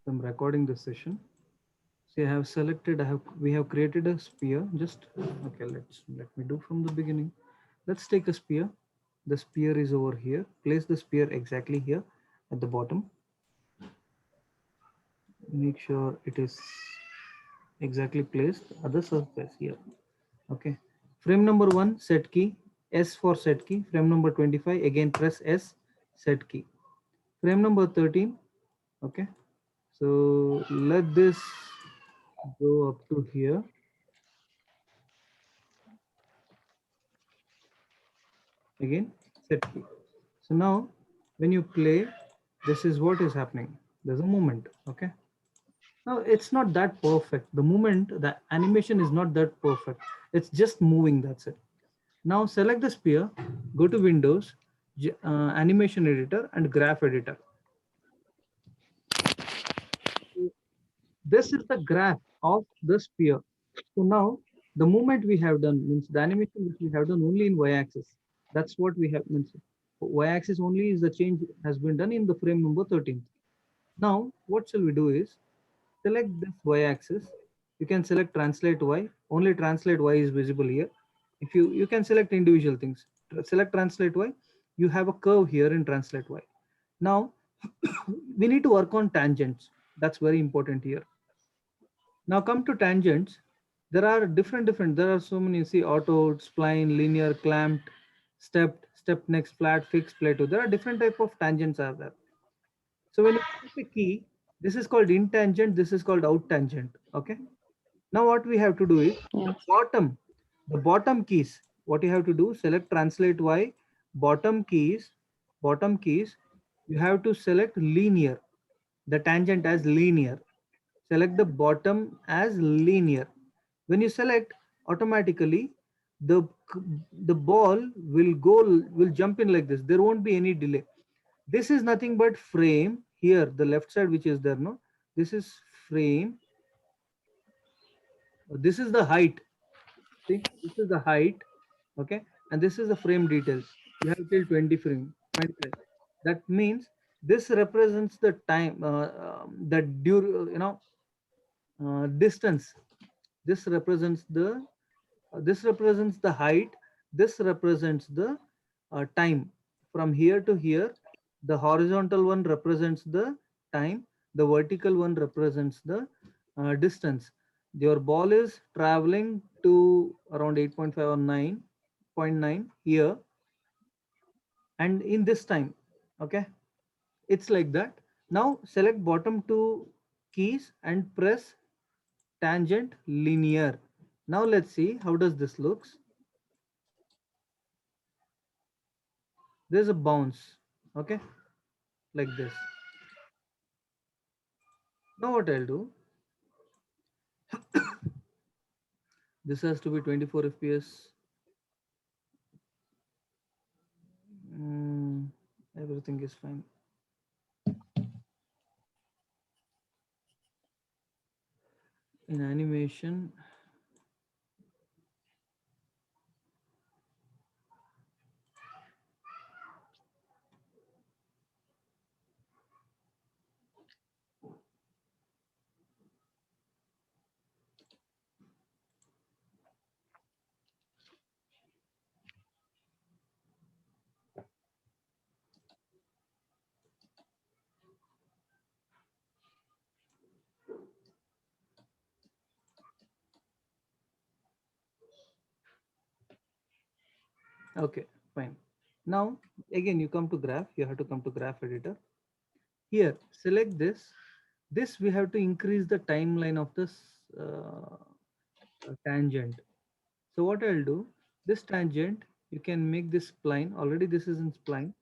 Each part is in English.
I'm recording this session. See, I have selected, we have created a sphere. Just, okay, let me do from the beginning. Let's take a sphere. The sphere is over here. Place the sphere exactly here at the bottom. Make sure it is exactly placed at the surface here. Okay. Frame number 1, set key, S for set key. Frame number 25, again press S, set key. Frame number 13, okay. So let this go up to here. Again, set key. So now when you play, this is what is happening. There's a movement, okay. Now it's not that perfect. The movement, the animation is not that perfect. It's just moving, that's it. Now select the sphere, go to Windows, Animation Editor and Graph Editor. This is the graph of the sphere. So now the movement we have done means the animation which we have done only in y-axis. That's what we have means. Y-axis only is the change has been done in the frame number 13. Now what shall we do is select this y-axis. You can select translate y. Only translate y is visible here. If you can select individual things. Select translate y. You have a curve here in translate y. Now we need to work on tangents. That's very important here. Now come to tangents. There are different. There are so many. See, auto, spline, linear, clamped, stepped, step next, flat, fixed, plateau. There are different type of tangents are there. So when you press the key, this is called in tangent. This is called out tangent. Okay. Now what we have to do is the bottom keys. What you have to do, select translate Y, bottom keys. You have to select linear, the tangent as linear. Select the bottom as linear. When you select, automatically the the ball will jump in like this. There won't be any delay. This is nothing but frame here, the left side which is there, no? This is frame. This is the height. See, this is the height, okay, and this is the frame details. You have till 20 frame, 25. That means this represents the time, the distance. This represents this represents the height. This represents the time from here to here. The horizontal one represents the time. The vertical one represents the distance. Your ball is traveling to around 8.5 or 9.9 here, and in this time, okay, it's like that. Now select bottom two keys and press tangent linear. Now let's see how does this looks. There's a bounce, okay, like this. Now what I'll do, this has to be 24 fps. mm, Everything is fine. In animation, okay, fine. Now again you come to graph, you have to come to graph editor. Here select this we have to increase the timeline of this uh, tangent. So what I'll do, this tangent, you can make this spline. Already this is in spline.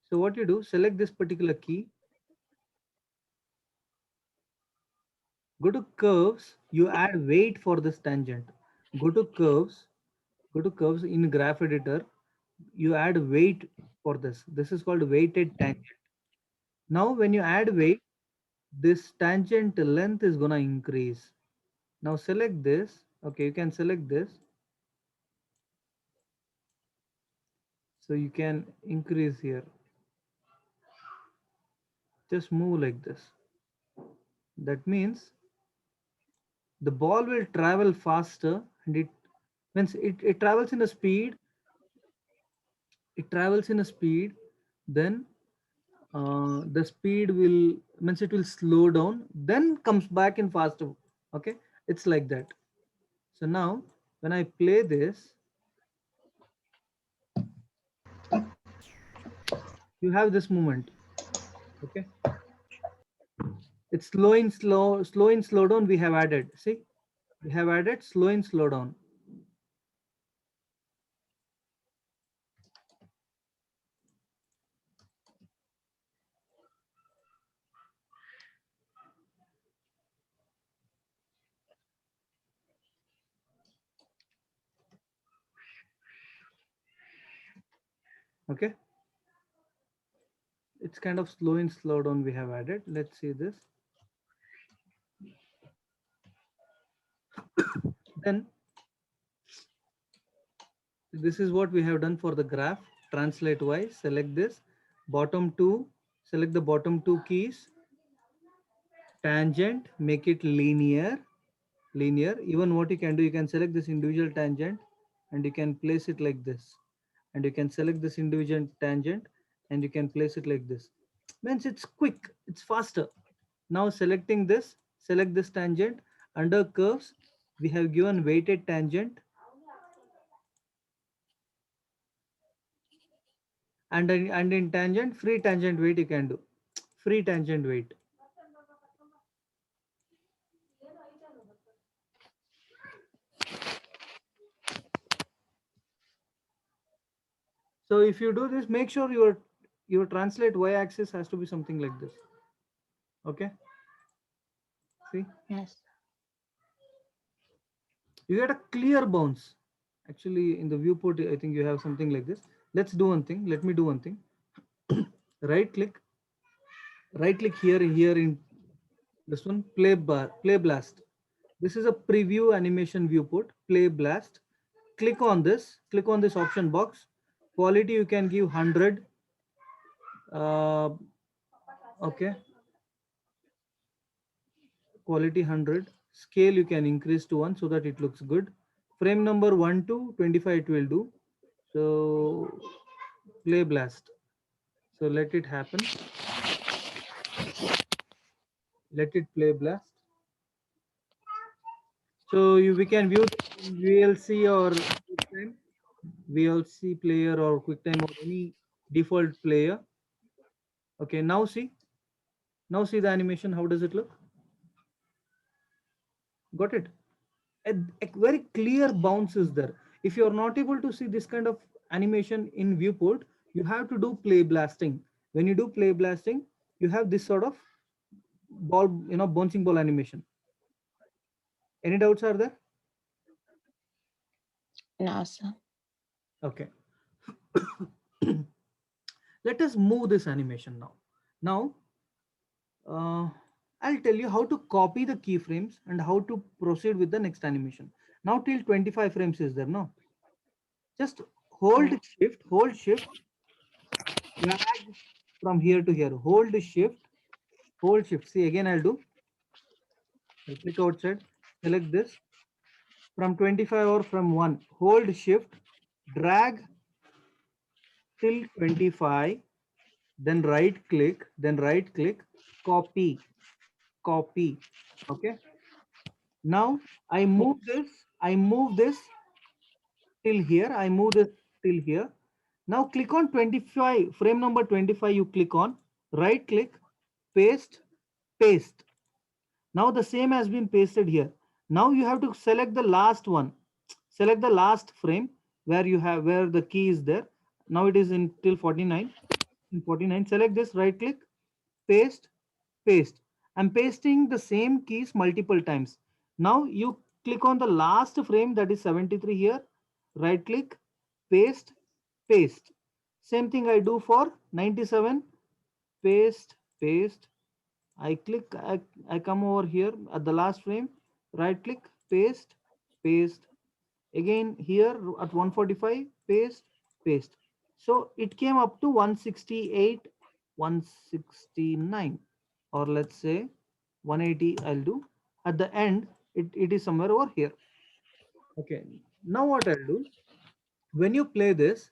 So what you do, select this particular key, go to curves, you add weight for this tangent. Go to curves, in graph editor, you add weight for this. This is called weighted tangent. Now when you add weight, this tangent length is gonna increase. Now select this. Okay, you can select this. So you can increase here. Just move like this. That means the ball will travel faster, and it means it travels in a speed, it travels in a speed, then the speed will means it will slow down, then comes back in faster. Okay, it's like that. So now when I play this, you have this movement. Okay, it's slow in slow down. We have added. See, we have added slow in slow down. Okay, it's kind of slow in slow down. We have added. Let's see this. Then this is what we have done for the graph. Translate y, select this, bottom two, select the bottom two keys, tangent, make it linear. Even what you can do, you can select this individual tangent and you can place it like this. And you can select this individual tangent and you can place it like this. Means it's quick, it's faster. Now selecting this, select this tangent. Under curves, we have given weighted tangent, and in tangent, free tangent weight you can do. Free tangent weight. So if you do this, make sure your translate y-axis has to be something like this. Okay. See, Yes. you get a clear bounce. Actually, in the viewport, I think you have something like this. Let's do one thing. Let me do one thing. right click, right click here in this one, play blast. This is a preview animation viewport, play blast. Click on this option box. Quality you can give 100. Uh, okay, quality 100. Scale you can increase to 1 so that it looks good. Frame number 1 to 25 it will do. So play blast. So let it happen. Let it play blast. So we can view VLC or QuickTime, VLC player or QuickTime or any default player. Okay, now see. Now see the animation. How does it look? Got it? A very clear bounce is there. If you are not able to see this kind of animation in viewport, you have to do play blasting. When you do play blasting, you have this sort of ball, bouncing ball animation. Any doubts are there? No, sir. Okay. Let us move this animation now. Now, uh, I'll tell you how to copy the keyframes and how to proceed with the next animation. Now till 25 frames is there, no? Just hold No. shift, drag from here to here. Hold shift. See again I'll do. I'll click outside, select this from 25 or from 1. Hold shift, drag till 25, then right click, copy, copy. Okay. Now I move this till here. I move this till here. Now click on 25, frame number 25, you click on, right click, paste, paste. Now the same has been pasted here. Now you have to select the last one. Select the last frame where the key is there. Now it is in till 49. In 49, select this, right click, paste, paste. I'm pasting the same keys multiple times. Now you click on the last frame, that is 73 here, right click, paste, paste. Same thing I do for 97, paste, paste. I come over here at the last frame, right click, paste, paste. Again here at 145, paste, paste. So it came up to 168, 169, or let's say 180 I'll do. At the end, it is somewhere over here. Okay. Now what I'll do, when you play this,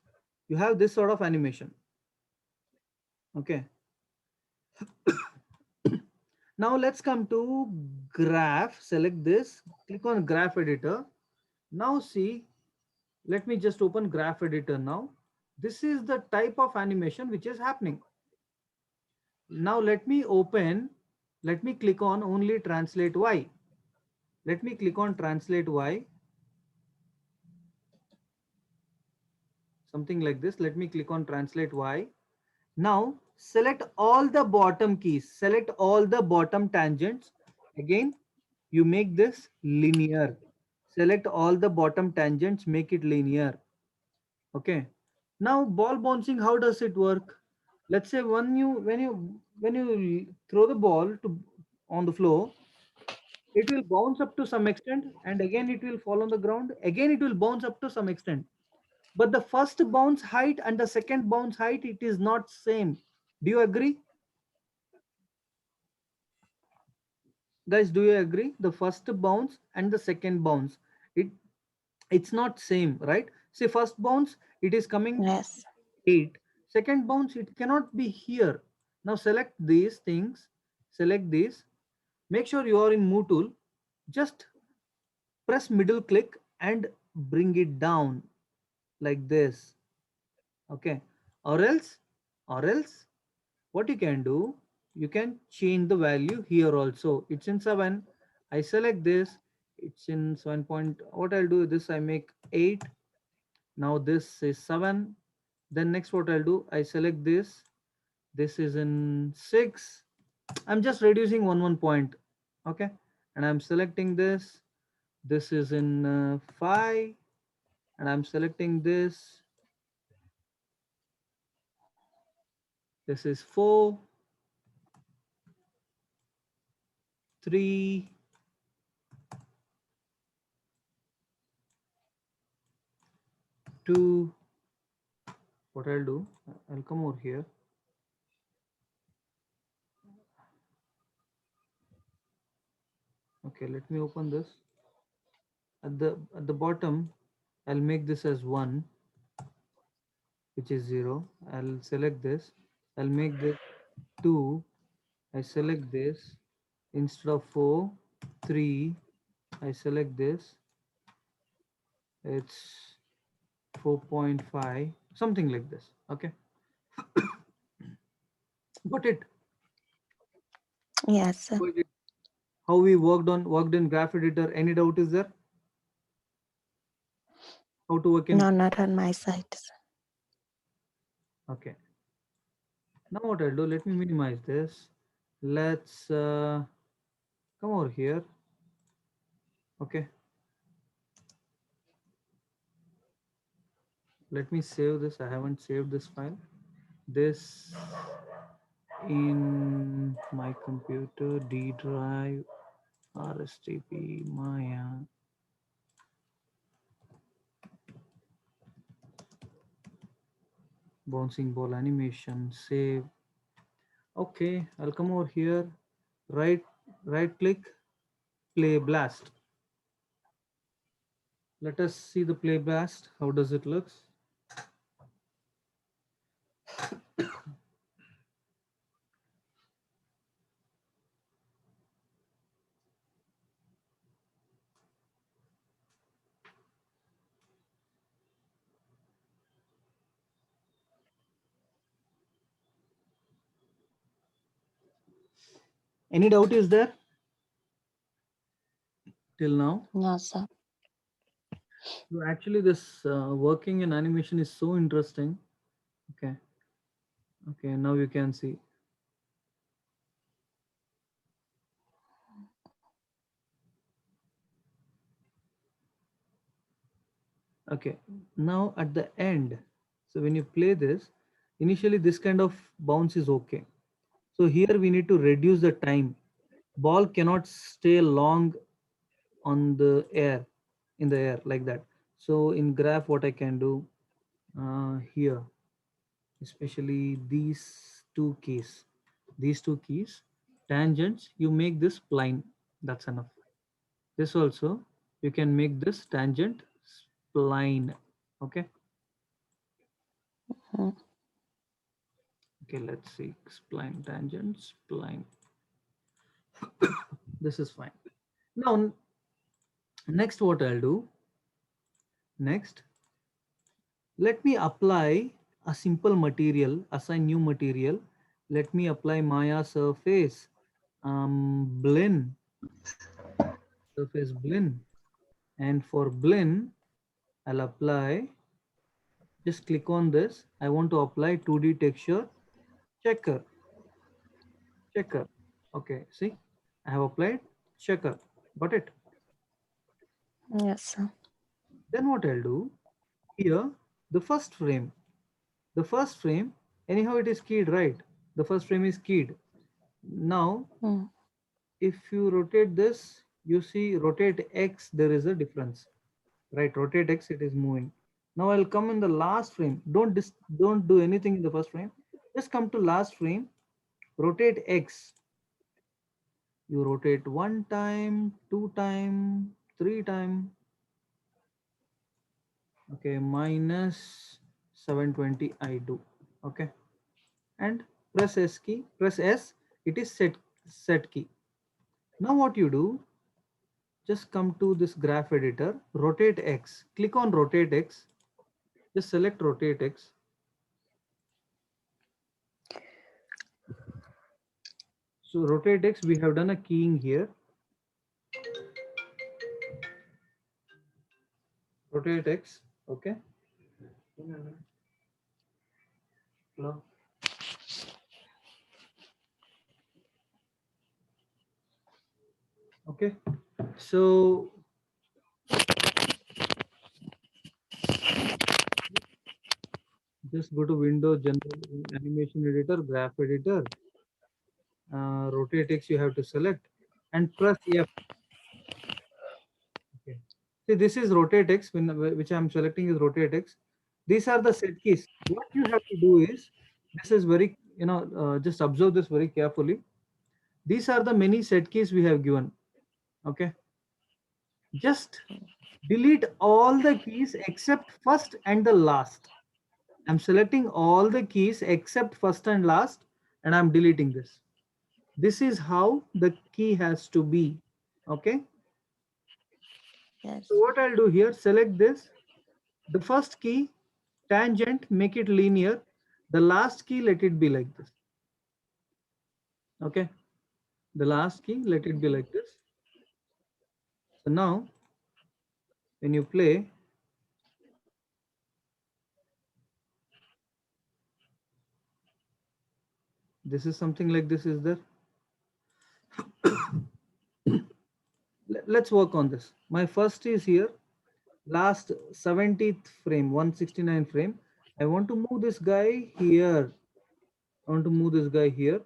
you have this sort of animation. Okay. Now let's come to graph, select this, click on graph editor. Now see, let me just open graph editor now. This is the type of animation which is happening. Now let me click on only translate Y. Let me click on translate Y. Something like this. Let me click on translate Y. Now select all the bottom keys, select all the bottom tangents. Again, you make this linear. Select all the bottom tangents, make it linear. Okay. Now ball bouncing, how does it work? Let's say when you throw the ball to on the floor, it will bounce up to some extent and again it will fall on the ground. Again it will bounce up to some extent. But the first bounce height and the second bounce height, it is not same. Do you agree? Guys, do you agree? The first bounce and the second bounce, it it's not same, right? Say first bounce, it is coming Yes. 8. Second bounce, it cannot be here. Now select these things, select this. Make sure you are in Move tool. Just press middle click and bring it down like this. Okay. Or else, or else, what you can do, you can change the value here also. It's in 7. I select this. It's in 7 point. What I'll do is this, I make 8. Now this is 7. Then next what I'll do, I select this. This is in 6. I'm just reducing one point. Okay. And I'm selecting this. This is in 5. And I'm selecting this. This is 4, 3, 2. What I'll do, I'll come over here. Okay, let me open this. At the bottom, I'll make this as 1, which is 0. I'll select this. I'll make this 2. I select this. Instead of 4, 3. I select this. It's 4.5, something like this. Okay. Got it. Yes, sir. How we worked in graph editor. Any doubt is there? How to work in? No, not on my side, sir. Okay. Now what I'll do, let me minimize this. Let's come over here. Okay. Let me save this. I haven't saved this file. This in my computer, D drive, RSTP, Maya. Bouncing ball animation, save. Okay, I'll come over here, right click, play blast. Let us see the play blast. How does it looks? Any doubt is there till now? No, sir. So actually, this working in animation is so interesting. Okay. Okay, now you can see. Okay, now at the end, so when you play this, initially this kind of bounce is okay. So here we need to reduce the time. Ball cannot stay long on the air, in the air like that. So in graph, what I can do here, especially these two keys, tangents, you make this spline. That's enough. This also, you can make this tangent spline. Okay. Mm. Okay, let's see. Spline, tangent, spline. This is fine. Now, next what I'll do, next, let me apply a simple material, assign new material. Let me apply Maya surface, blend, surface blend. And for blend, I'll apply, just click on this. I want to apply 2D texture checker, checker. Okay, see, I have applied checker, got it? Yes, sir. Then what I'll do here, the first frame, the first frame, anyhow it is keyed, right? The first frame is keyed. Now, Mm. if you rotate this, you see rotate X, there is a difference, right? Rotate X, it is moving. Now I'll come in the last frame. Don't do anything in the first frame. Just come to last frame, rotate X. You rotate one time, two time, three time. Okay, minus 720 I do. Okay, and press S key, press S, it is set key. Now what you do, just come to this graph editor, rotate X, click on rotate X, just select rotate X. So rotate X, we have done a keying here. Rotate X, okay. Hello. Okay, so just go to Windows General Animation Editor, Graph Editor, rotate X you have to select and press F. Okay. See, this is rotate X, which I'm selecting is rotate X. These are the set keys. What you have to do is, this is very, just observe this very carefully. These are the many set keys we have given. Okay. Just delete all the keys except first and the last. I'm selecting all the keys except first and last, and I'm deleting this. This is how the key has to be. Okay. Yes. So what I'll do here, select this. The first key, tangent, make it linear. The last key, let it be like this. Okay. The last key, let it be like this. So now, when you play, this is something like this is there. Let's work on this. My first is here, last 70th frame, 169 frame. I want to move this guy here. I want to move this guy here.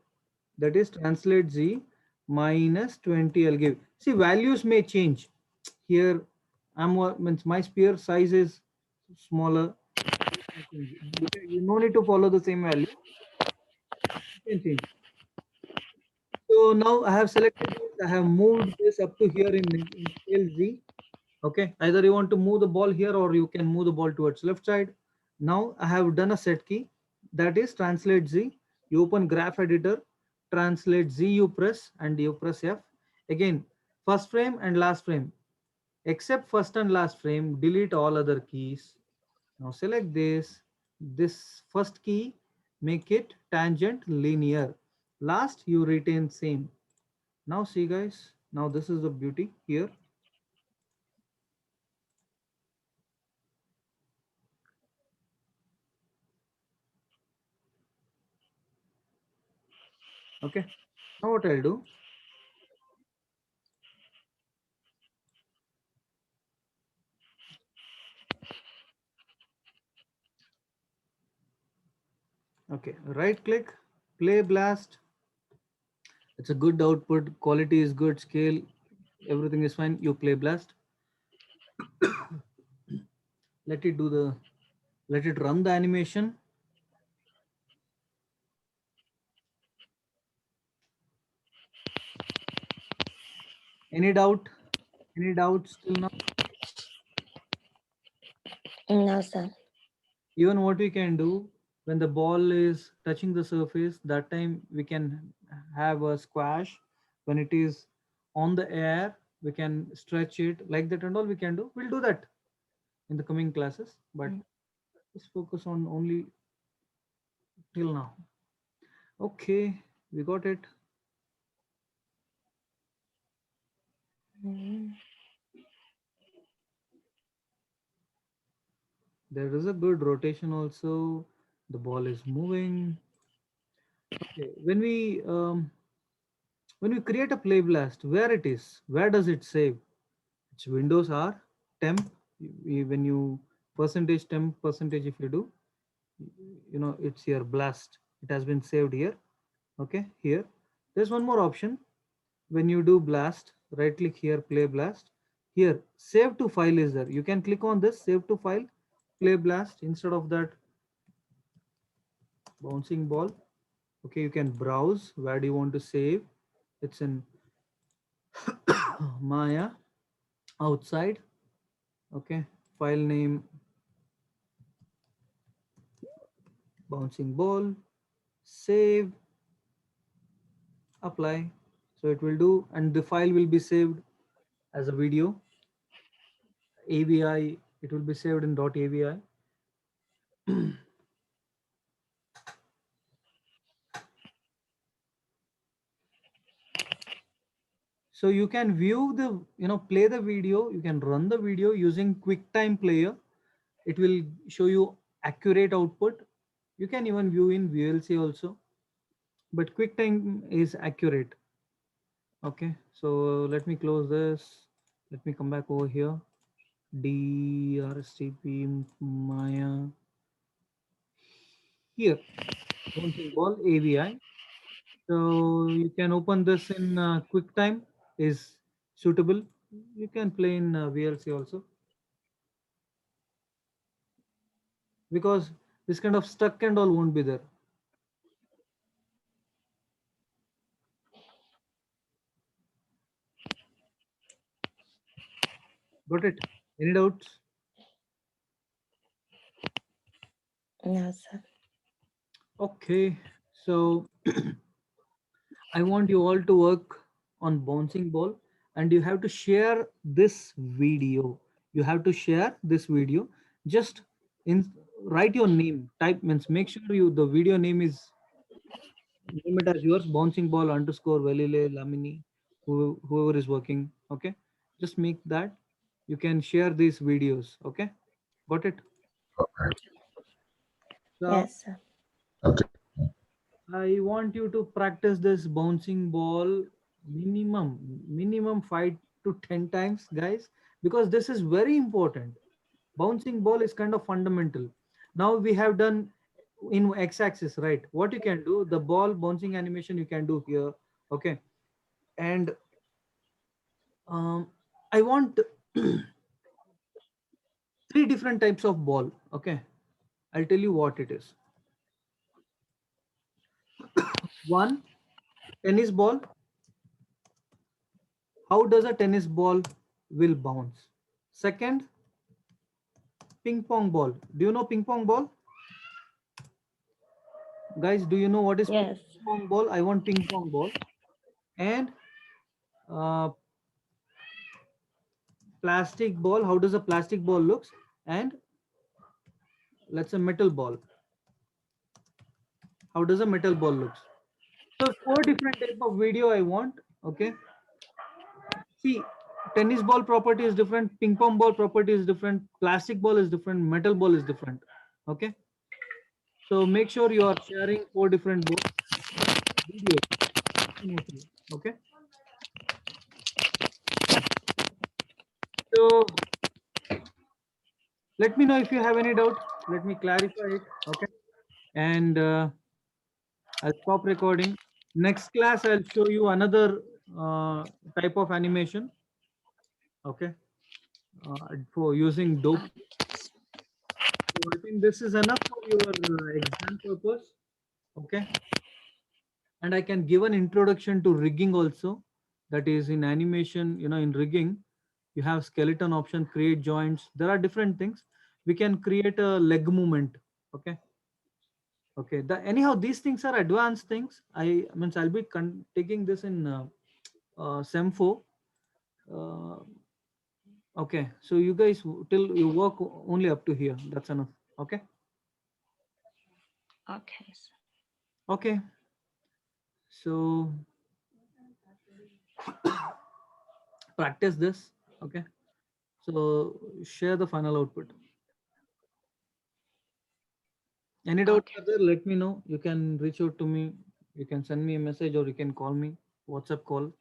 That is translate Z minus 20 I'll give. See, values may change. Here, means my sphere size is smaller. You no need to follow the same value. You can change. So now I have selected this. I have moved this up to here in scale Z. Okay, either you want to move the ball here or you can move the ball towards left side. Now I have done a set key, that is translate Z. You open graph editor, translate Z, you press and you press F. Again, first frame and last frame. Except first and last frame, delete all other keys. Now select this first key, make it tangent linear. Last you retain same. Now see guys, now this is the beauty here. Okay, now what I'll do, okay, right click, play blast. It's a good output, quality is good, scale, everything is fine. You play blast. Let it do the, let it run the animation. Any doubt? Any doubts till now? No, sir. Even what we can do when the ball is touching the surface, that time we can have a squash. When it is on the air, we can stretch it like that and all we can do. We'll do that in the coming classes, but let's focus on only till now. Okay, we got it. Mm. There is a good rotation also. The ball is moving. Okay, when we create a play blast, where it is, where does it save? Its windows are temp. When you percentage temp percentage, if you do, you know it's your blast. It has been saved here. Okay, here. There's one more option. When you do blast, right click here, play blast. Here, save to file is there. You can click on this, save to file, play blast. Instead of that, bouncing ball. Okay, you can browse. Where do you want to save? It's in Maya outside. Okay, file name bouncing ball, save, apply. So it will do, and the file will be saved as a video. AVI, it will be saved in .avi. So you can view the, play the video. You can run the video using QuickTime Player. It will show you accurate output. You can even view in VLC also, but QuickTime is accurate. Okay, so let me close this. Let me come back over here. DRSTP Maya. Here, bouncing ball AVI. So you can open this in QuickTime is suitable. You can play in VLC also, because this kind of stuck and all won't be there. Got it? Any doubts? No, sir. Okay, so I want you all to work on bouncing ball, and you have to share this video. You have to share this video. Just in write your name. Type means make sure you the video name is name it as yours. Bouncing ball underscore Valile Lamini. Whoever is working. Okay, just make that. You can share these videos. Okay, got it. So Yes, sir. Okay. I want you to practice this bouncing ball minimum 5 to 10 times, guys, because this is very important. Bouncing ball is kind of fundamental. Now we have done in x-axis, right? What you can do, the ball bouncing animation you can do here, okay? And I want three different types of ball, okay? I'll tell you what it is. One, tennis ball. How does a tennis ball will bounce? Second, ping pong ball. Do you know ping pong ball? Guys, do you know what is Yes. ping pong ball? I want ping pong ball. And uh, plastic ball. How does a plastic ball looks? And let's say metal ball. How does a metal ball looks? So four different type of video I want. Okay. See, tennis ball property is different. Ping pong ball property is different. Plastic ball is different. Metal ball is different. Okay. So make sure you are sharing four different videos. Okay. So let me know if you have any doubt. Let me clarify it. Okay. And I'll stop recording. Next class, I'll show you another type of animation. Okay. For using dope. So I think this is enough for your exam purpose. Okay. And I can give an introduction to rigging also. That is in animation, in rigging, you have skeleton option, create joints. There are different things. We can create a leg movement. Okay. Okay. Anyhow, these things are advanced things. I'll be taking this in SEM4. Uh, okay. So you guys till you work only up to here. That's enough. Okay. Okay, sir. Okay. So practice this. Okay. So share the final output. Any doubt Okay. further, let me know. You can reach out to me. You can send me a message or you can call me. WhatsApp call.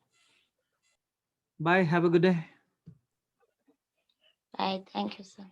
Bye. Have a good day. Bye. Thank you, sir.